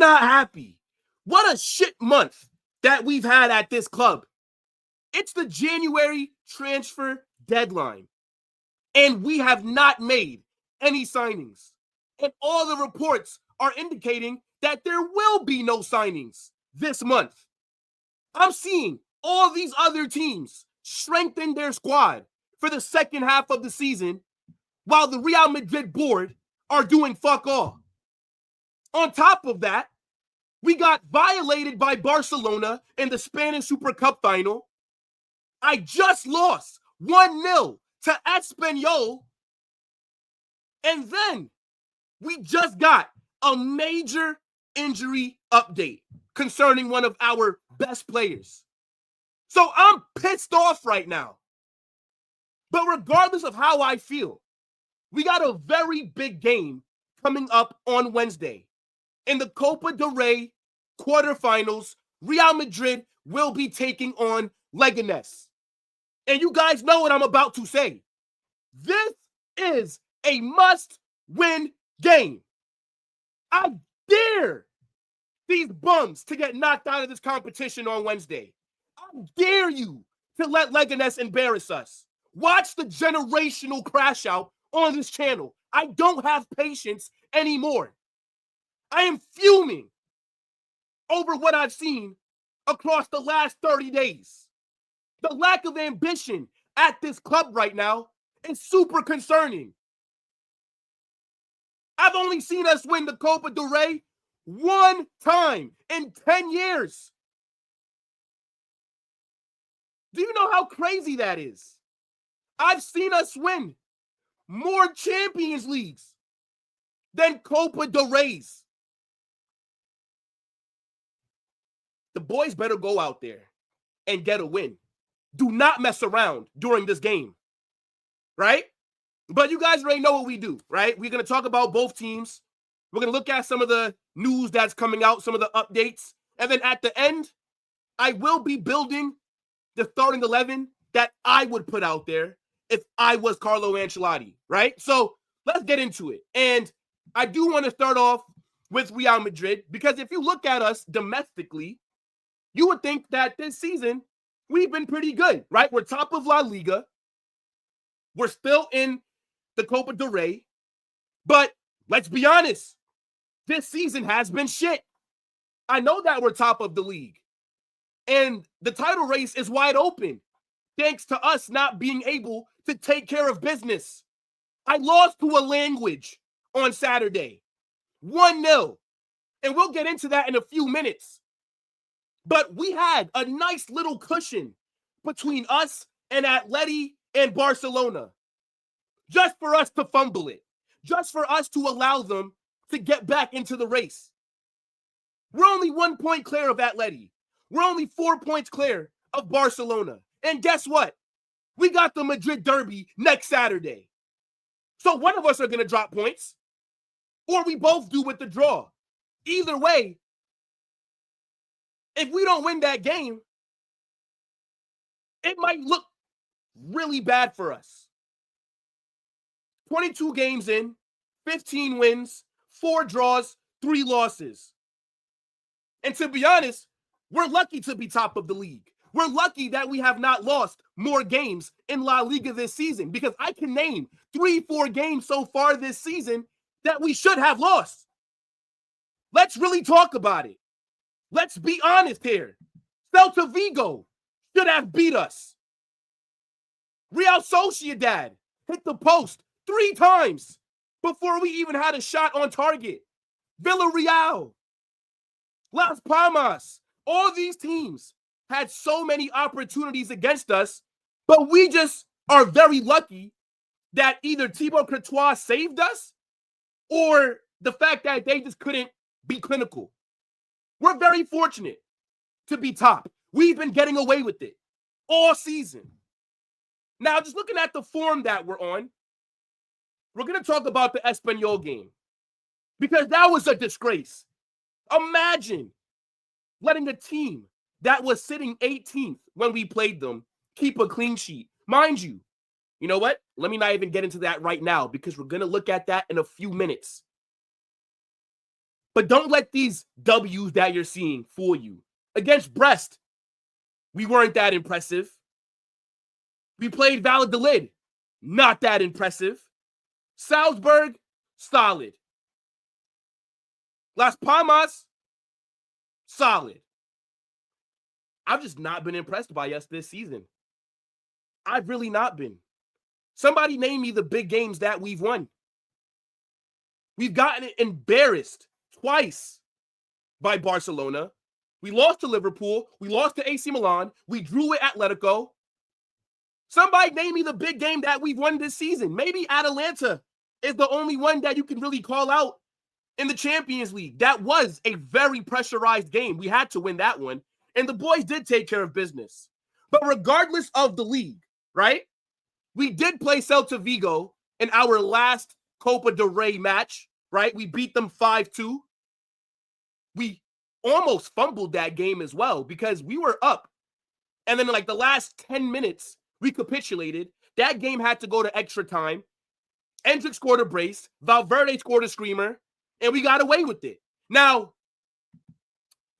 not happy. What a shit month that we've had at this club. It's the January transfer deadline, and we have not made any signings. And all the reports are indicating that there will be no signings this month. I'm seeing all these other teams strengthen their squad for the second half of the season while the Real Madrid board are doing fuck all. On top of that, we got violated by Barcelona in the Spanish Super Cup final. I just lost 1-0 to Espanyol. And then we just got a major injury update concerning one of our best players. So I'm pissed off right now. But regardless of how I feel, we got a very big game coming up on Wednesday. In the Copa del Rey quarterfinals, Real Madrid will be taking on Leganes. And you guys know what I'm about to say. This is a must-win game. I dare these bums to get knocked out of this competition on Wednesday. I dare you to let Leganes embarrass us. Watch the generational crash out on this channel. I don't have patience anymore. I am fuming over what I've seen across the last 30 days. The lack of ambition at this club right now is super concerning. I've only seen us win the Copa del Rey one time in 10 years. Do you know how crazy that is? I've seen us win more Champions Leagues than Copa del Reys. The boys better go out there and get a win. Do not mess around during this game, right? But you guys already know what we do, right? We're going to talk about both teams. We're going to look at some of the news that's coming out, some of the updates. And then at the end, I will be building the starting 11 that I would put out there if I was Carlo Ancelotti, right? So let's get into it. And I do want to start off with Real Madrid because if you look at us domestically, you would think that this season we've been pretty good, right? We're top of La Liga. We're still in the Copa del Rey. But let's be honest, this season has been shit. I know that we're top of the league. And the title race is wide open, thanks to us not being able to take care of business. I lost to a language on Saturday, 1-0. And we'll get into that in a few minutes. But we had a nice little cushion between us and Atleti and Barcelona. Just for us to fumble it. Just for us to allow them to get back into the race. We're only 1 point clear of Atleti. We're only 4 points clear of Barcelona. And guess what? We got the Madrid derby next Saturday. So one of us are going to drop points. Or we both do with the draw. Either way, if we don't win that game, it might look really bad for us. 22 games in, 15 wins, 4 draws, 3 losses. And to be honest, we're lucky to be top of the league. We're lucky that we have not lost more games in La Liga this season because I can name 3-4 games so far this season that we should have lost. Let's really talk about it. Let's be honest here. Celta Vigo should have beat us. Real Sociedad hit the post 3 times before we even had a shot on target. Villarreal, Las Palmas, all these teams had so many opportunities against us, but we just are very lucky that either Thibaut Courtois saved us or the fact that they just couldn't be clinical. We're very fortunate to be top. We've been getting away with it all season. Now, just looking at the form that we're on, we're going to talk about the Espanyol game because that was a disgrace. Imagine letting a team that was sitting 18th when we played them keep a clean sheet. Mind you, you know what? Let me not even get into that right now because we're going to look at that in a few minutes. But don't let these W's that you're seeing fool you. Against Brest, we weren't that impressive. We played Valladolid, not that impressive. Salzburg, solid. Las Palmas, solid. I've just not been impressed by us this season. I've really not been. Somebody name me the big games that we've won. We've gotten embarrassed twice by Barcelona. We lost to Liverpool. We lost to AC Milan. We drew at Atletico. Somebody name me the big game that we've won this season. Maybe Atalanta is the only one that you can really call out in the Champions League. That was a very pressurized game. We had to win that one. And the boys did take care of business. But regardless of the league, right? We did play Celta Vigo in our last Copa del Rey match, right? We beat them 5-2. We almost fumbled that game as well because we were up. And then like the last 10 minutes, we capitulated. That game had to go to extra time. Endrick scored a brace. Valverde scored a screamer. And we got away with it. Now,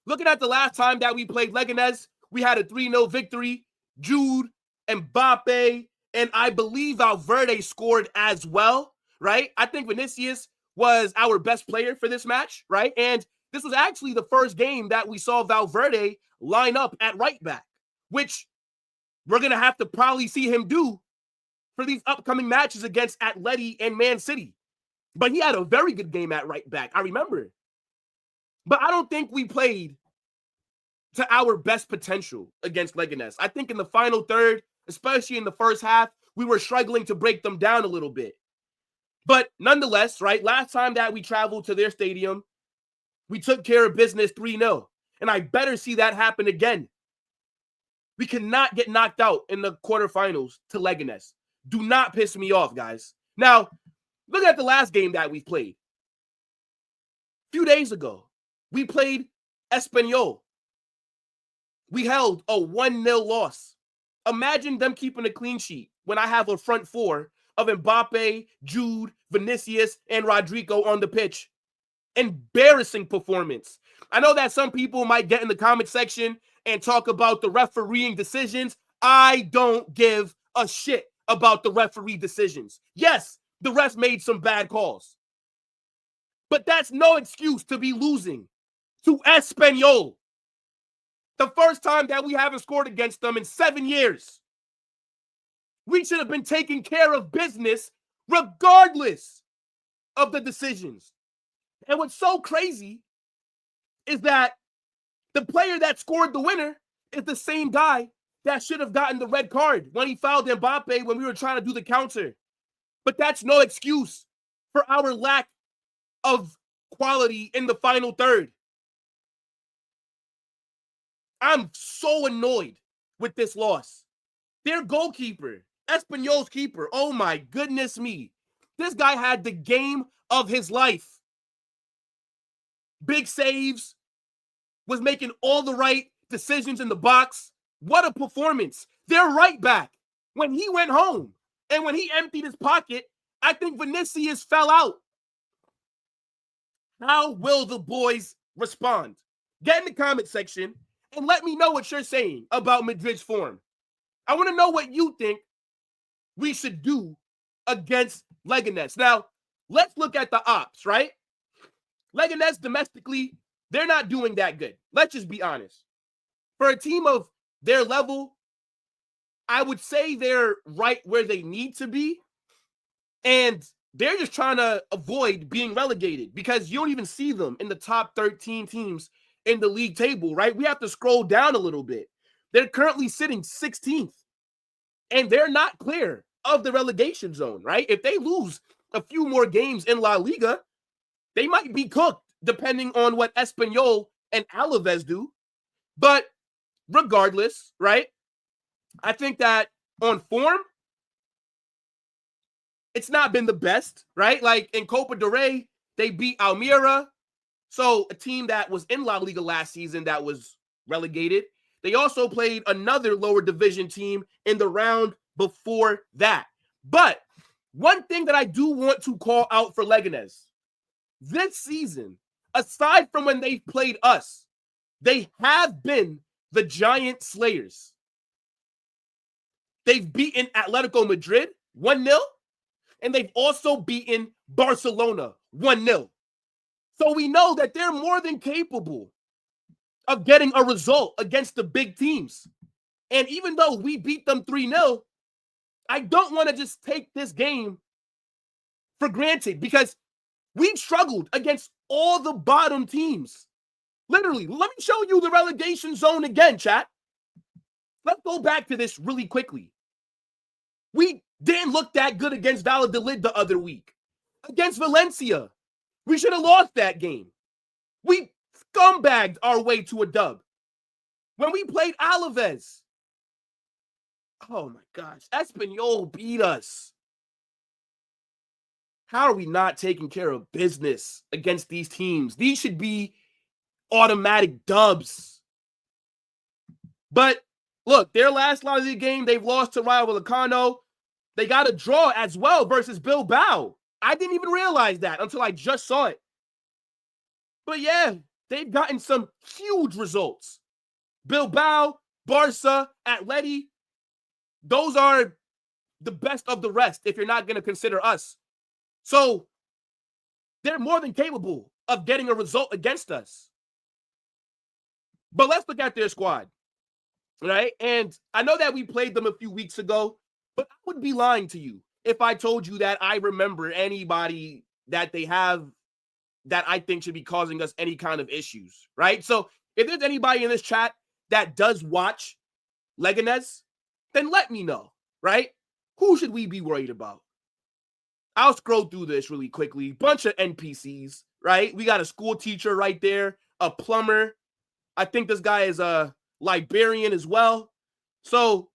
looking at the last time that we played Leganes, we had a 3-0 victory. Jude, Mbappe, and I believe Valverde scored as well, right? I think Vinicius was our best player for this match, right? And this was actually the first game that we saw Valverde line up at right back, which we're going to have to probably see him do for these upcoming matches against Atleti and Man City. But he had a very good game at right back. I remember. But I don't think we played to our best potential against Leganes. I think in the final third, especially in the first half, we were struggling to break them down a little bit. But nonetheless, right, last time that we traveled to their stadium, we took care of business 3-0. And I better see that happen again. We cannot get knocked out in the quarterfinals to Leganes. Do not piss me off, guys. Now, look at the last game that we played. A few days ago, we played Espanyol. We held a 1-0 loss. Imagine them keeping a clean sheet when I have a front four of Mbappe, Jude, Vinicius, and Rodrigo on the pitch. Embarrassing performance. I know that some people might get in the comment section and talk about the refereeing decisions. I don't give a shit about the referee decisions. Yes, the refs made some bad calls. But that's no excuse to be losing to Espanyol. The first time that we haven't scored against them in 7 years. We should have been taking care of business regardless of the decisions. And what's so crazy is that the player that scored the winner is the same guy that should have gotten the red card when he fouled Mbappe when we were trying to do the counter. But that's no excuse for our lack of quality in the final third. I'm so annoyed with this loss. Their goalkeeper, Espanyol's keeper, oh my goodness me. This guy had the game of his life. Big saves, was making all the right decisions in the box. What a performance. Their right back, when he went home and when he emptied his pocket, I think Vinicius fell out. How will the boys respond? Get in the comment section and let me know what you're saying about Madrid's form. I want to know what you think we should do against Leganes. Now, let's look at the ops, right? Leganes domestically, they're not doing that good. Let's just be honest. For a team of their level, I would say they're right where they need to be. And they're just trying to avoid being relegated because you don't even see them in the top 13 teams in the league table, right? We have to scroll down a little bit. They're currently sitting 16th, and they're not clear of the relegation zone, right? If they lose a few more games in La Liga, they might be cooked depending on what Espanyol and Alaves do. But regardless, right, I think that on form, it's not been the best, right? Like in Copa del Rey, they beat Almeria. So a team that was in La Liga last season that was relegated. They also played another lower division team in the round before that. But one thing that I do want to call out for Leganes, this season, aside from when they've played us, they have been the giant slayers. They've beaten Atletico Madrid 1-0, and they've also beaten Barcelona 1-0. So we know that they're more than capable of getting a result against the big teams. And even though we beat them 3-0, I don't want to just take this game for granted because we've struggled against all the bottom teams. Literally, let me show you the relegation zone again, chat. Let's go back to this really quickly. We didn't look that good against Valladolid the other week. Against Valencia, we should have lost that game. We scumbagged our way to a dub. When we played Alaves, oh my gosh, Espanyol beat us. How are we not taking care of business against these teams? These should be automatic dubs. But look, their last La Liga game, they've lost to Rayo Vallecano. They got a draw as well versus Bilbao. I didn't even realize that until I just saw it. But yeah, they've gotten some huge results. Bilbao, Barca, Atleti, those are the best of the rest if you're not going to consider us. So they're more than capable of getting a result against us. But let's look at their squad, right? And I know that we played them a few weeks ago, but I would be lying to you if I told you that I remember anybody that they have that I think should be causing us any kind of issues, right? So if there's anybody in this chat that does watch Leganes, then let me know, right? Who should we be worried about? I'll scroll through this really quickly. Bunch of NPCs, right? We got a school teacher right there, a plumber. I think this guy is a librarian as well. So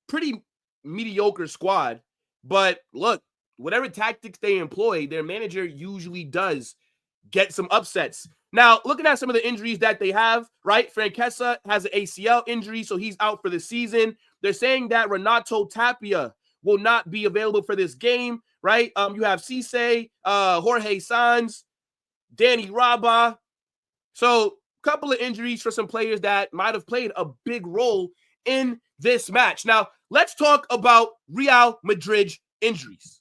pretty mediocre squad. But look, whatever tactics they employ, their manager usually does get some upsets. Now, looking at some of the injuries that they have, right? Franquesa has an ACL injury, so he's out for the season. They're saying that Renato Tapia will not be available for this game, right? You have Cisse, Jorge Sanz, Danny Raba. So a couple of injuries for some players that might have played a big role in this match. Now, let's talk about Real Madrid's injuries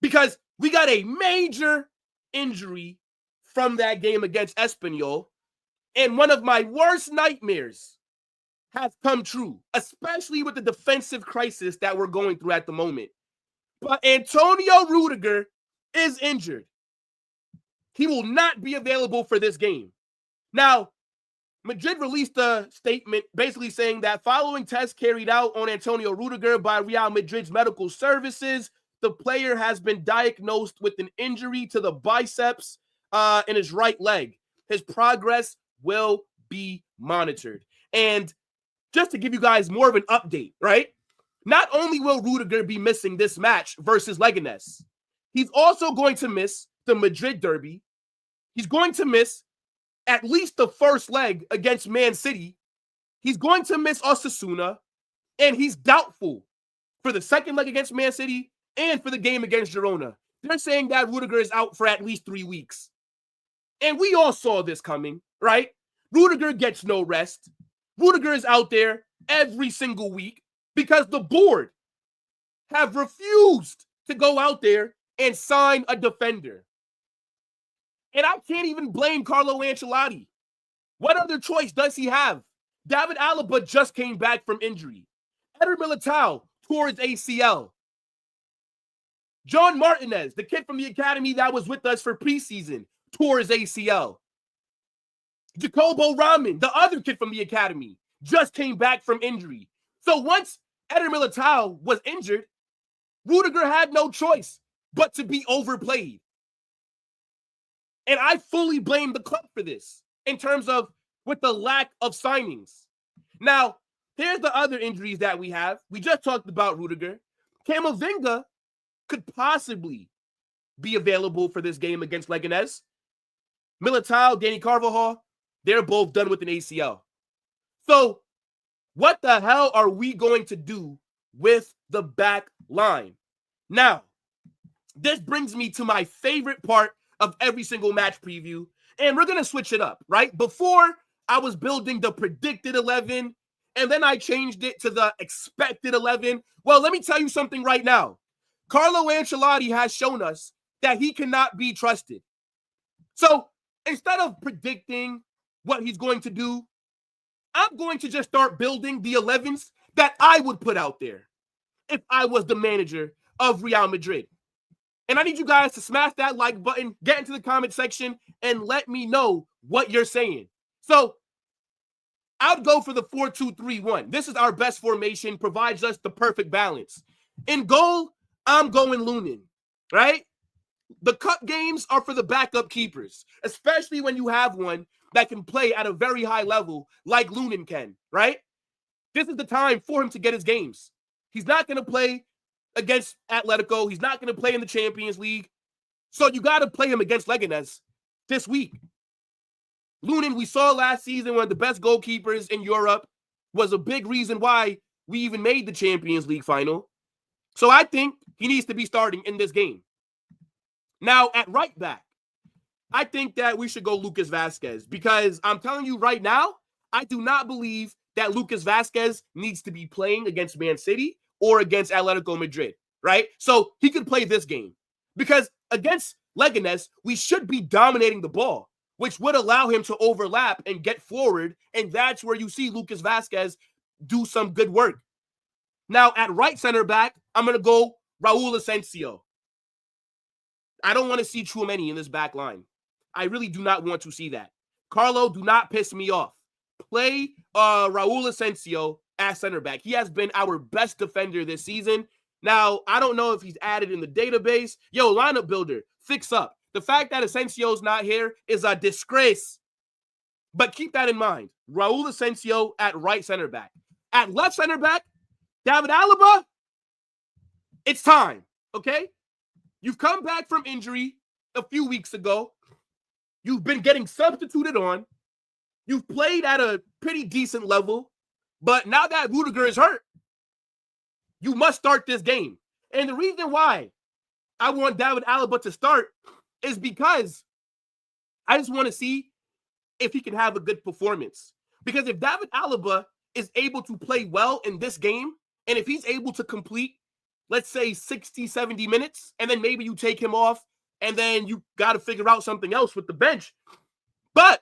because we got a major injury from that game against Espanyol, and one of my worst nightmares has come true, especially with the defensive crisis that we're going through at the moment. But Antonio Rudiger is injured. He will not be available for this game. Now, Madrid released a statement basically saying that following tests carried out on Antonio Rudiger by Real Madrid's medical services, the player has been diagnosed with an injury to the biceps in his right leg. His progress will be monitored. And just to give you guys more of an update, right? Not only will Rudiger be missing this match versus Leganes, he's also going to miss the Madrid derby. He's going to miss at least the first leg against Man City. He's going to miss Osasuna, and he's doubtful for the second leg against Man City and for the game against Girona. They're saying that Rudiger is out for at least 3 weeks. And we all saw this coming, right? Rudiger gets no rest. Rudiger is out there every single week because the board have refused to go out there and sign a defender. And I can't even blame Carlo Ancelotti. What other choice does he have? David Alaba just came back from injury. Eder Militao tore his ACL. John Martinez, the kid from the academy that was with us for preseason, tore his ACL. Jacobo Raman, the other kid from the academy, just came back from injury. So once Eder Militao was injured, Rudiger had no choice but to be overplayed. And I fully blame the club for this in terms of with the lack of signings. Now, here's the other injuries that we have. We just talked about Rudiger. Camavinga could possibly be available for this game against Leganes. Militao, Danny Carvajal, they're both done with an ACL. So what the hell are we going to do with the back line? Now, this brings me to my favorite part of every single match preview, And we're going to switch it up, right? Before, I was building the predicted 11, and then I changed it to the expected 11. Well, let me tell you something right now. Carlo Ancelotti has shown us that he cannot be trusted. So instead of predicting what he's going to do, I'm going to just start building the 11s that I would put out there if I was the manager of Real Madrid. And I need you guys to smash that like button, get into the comment section, and let me know what you're saying. So I'd go for the 4-2-3-1. This is our best formation, provides us the perfect balance. In goal, I'm going Lunin, right? The cup games are for the backup keepers, especially when you have one that can play at a very high level like Lunin can, right? This is the time for him to get his games. He's not going to play against Atletico. He's not going to play in the Champions League. So you got to play him against Leganes this week. Lunin, we saw last season, one of the best goalkeepers in Europe, was a big reason why we even made the Champions League final. So I think he needs to be starting in this game. Now, at right back, I think that we should go Lucas Vazquez, because I'm telling you right now, I do not believe that Lucas Vazquez needs to be playing against Man City or against Atletico Madrid, right? So he could play this game, because against Leganes, we should be dominating the ball, which would allow him to overlap and get forward, and that's where you see Lucas Vazquez do some good work. Now, at right center back, I'm going to go Raul Asensio. I don't want to see Tchouaméni in this back line. I really do not want to see that. Carlo, do not piss me off. Play Raul Asensio at center back. He has been our best defender this season. Now, I don't know if he's added in the database. Yo, lineup builder, fix up. The fact that Asensio's not here is a disgrace. But keep that in mind. Raul Asensio at right center back. At left center back, David Alaba, it's time, okay? You've come back from injury a few weeks ago. You've been getting substituted on. You've played at a pretty decent level. But now that Rudiger is hurt, you must start this game. And the reason why I want David Alaba to start is because I just want to see if he can have a good performance. Because if David Alaba is able to play well in this game, and if he's able to complete, let's say, 60, 70 minutes, and then maybe you take him off, and then you got to figure out something else with the bench. But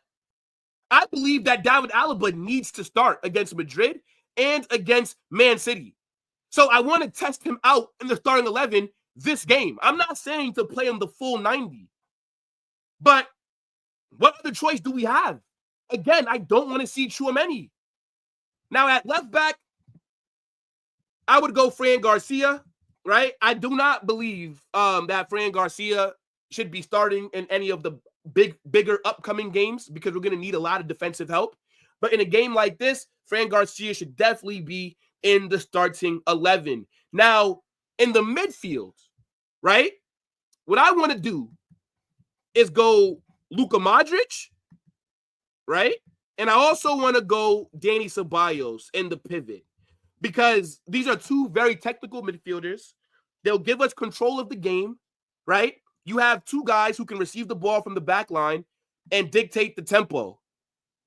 I believe that David Alaba needs to start against Madrid and against Man City. So I want to test him out in the starting 11 this game. I'm not saying to play him the full 90. But what other choice do we have? Again, I don't want to see Tchouaméni. Now, at left back, I would go Fran Garcia, right? I do not believe that Fran Garcia should be starting in any of the bigger upcoming games, because we're going to need a lot of defensive help. But in a game like this, Fran Garcia should definitely be in the starting 11. Now, in the midfield, right, what I want to do is go Luka Modric, right? And I also want to go Dani Ceballos in the pivot, because these are two very technical midfielders. They'll give us control of the game, right? You have two guys who can receive the ball from the back line and dictate the tempo.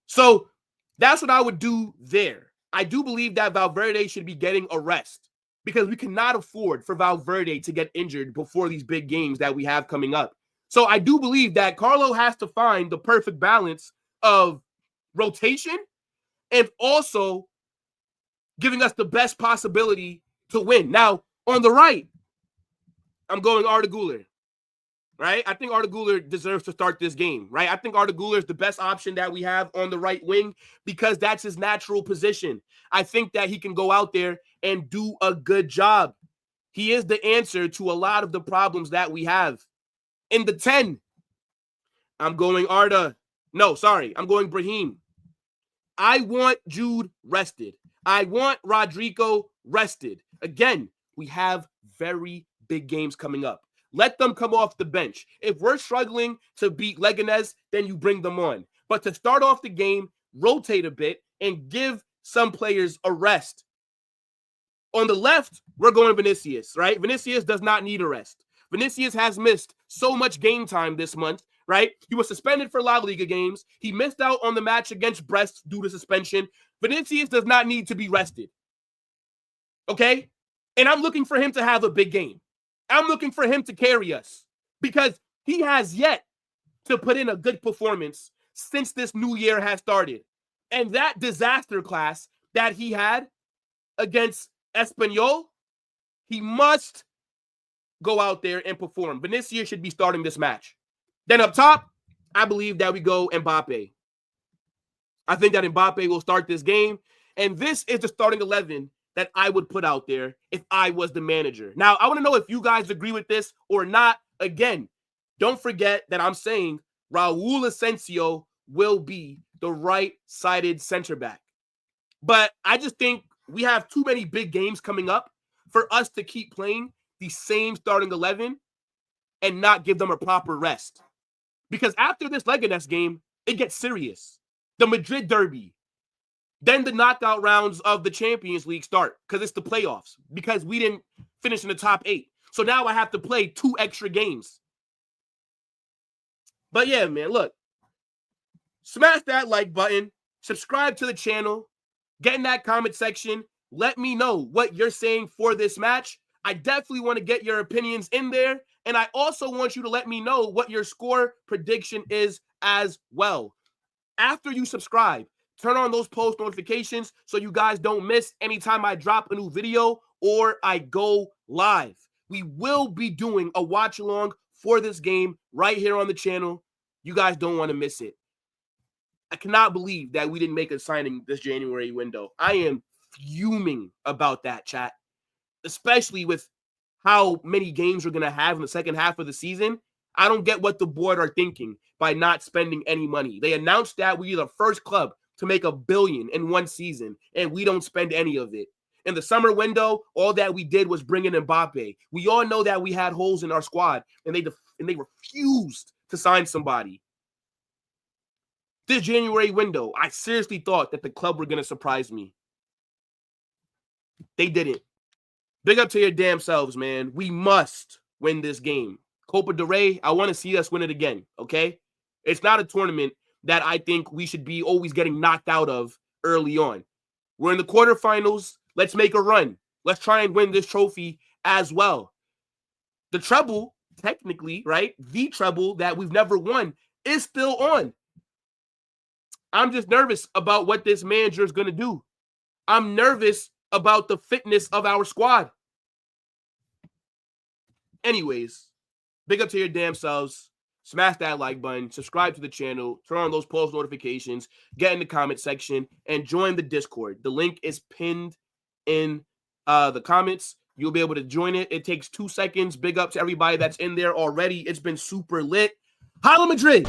So that's what I would do there. I do believe that Valverde should be getting a rest, because we cannot afford for Valverde to get injured before these big games that we have coming up. So I do believe that Carlo has to find the perfect balance of rotation and also giving us the best possibility to win. Now, on the right, I'm going Arda Güler, right? I think Arda Güler deserves to start this game, right? I think Arda Güler is the best option that we have on the right wing, because that's his natural position. I think that he can go out there and do a good job. He is the answer to a lot of the problems that we have. In the 10, I'm going Arda. No, sorry, I'm going Brahim. I want Jude rested. I want Rodrigo rested. Again, we have very big games coming up. Let them come off the bench. If we're struggling to beat Leganes, then you bring them on. But to start off the game, rotate a bit and give some players a rest. On the left, we're going Vinicius, right? Vinicius does not need a rest. Vinicius has missed so much game time this month right? He was suspended for LaLiga games. He missed out on the match against Brest due to suspension. Vinicius does not need to be rested, okay? And I'm looking for him to have a big game. I'm looking for him to carry us because he has yet to put in a good performance since this new year has started. And that disaster class that he had against Espanyol, he must go out there and perform. Vinicius should be starting this match. Then up top, I believe that we go Mbappe. I think that Mbappe will start this game. And this is the starting 11 that I would put out there if I was the manager. Now, I want to know if you guys agree with this or not. Again, don't forget that I'm saying Raul Asensio will be the right-sided center back. But I just think we have too many big games coming up for us to keep playing the same starting 11 and not give them a proper rest. Because after this Leganes game, it gets serious. The Madrid derby. Then the knockout rounds of the Champions League start because it's the playoffs. Because we didn't finish in the top 8. So now I have to play 2 extra games. But yeah, man, look. Smash that like button. Subscribe to the channel. Get in that comment section. Let me know what you're saying for this match. I definitely want to get your opinions in there. And I also want you to let me know what your score prediction is as well. After you subscribe, turn on those post notifications so you guys don't miss anytime I drop a new video or I go live. We will be doing a watch along for this game right here on the channel. You guys don't want to miss it. I cannot believe that we didn't make a signing this January window. I am fuming about that, chat. Especially with how many games we're going to have in the second half of the season. I don't get what the board are thinking by not spending any money. They announced that we're the first club to make $1 billion in one season, and we don't spend any of it. In the summer window, all that we did was bring in Mbappe. We all know that we had holes in our squad, and they refused to sign somebody. This January window, I seriously thought that the club were going to surprise me. They didn't. Big up to your damn selves, man. We must win this game. Copa del Rey, I want to see us win it again, okay? It's not a tournament that I think we should be always getting knocked out of early on. We're in the quarterfinals. Let's make a run. Let's try and win this trophy as well. The treble, technically, right? The treble that we've never won is still on. I'm just nervous about what this manager is going to do. I'm nervous about the fitness of our squad. Anyways, big up to your damn selves. Smash that like button. Subscribe to the channel. Turn on those post notifications. Get in the comment section. And join the Discord. The link is pinned in the comments. You'll be able to join it. It takes 2 seconds. Big up to everybody that's in there already. It's been super lit. Holla Madrid!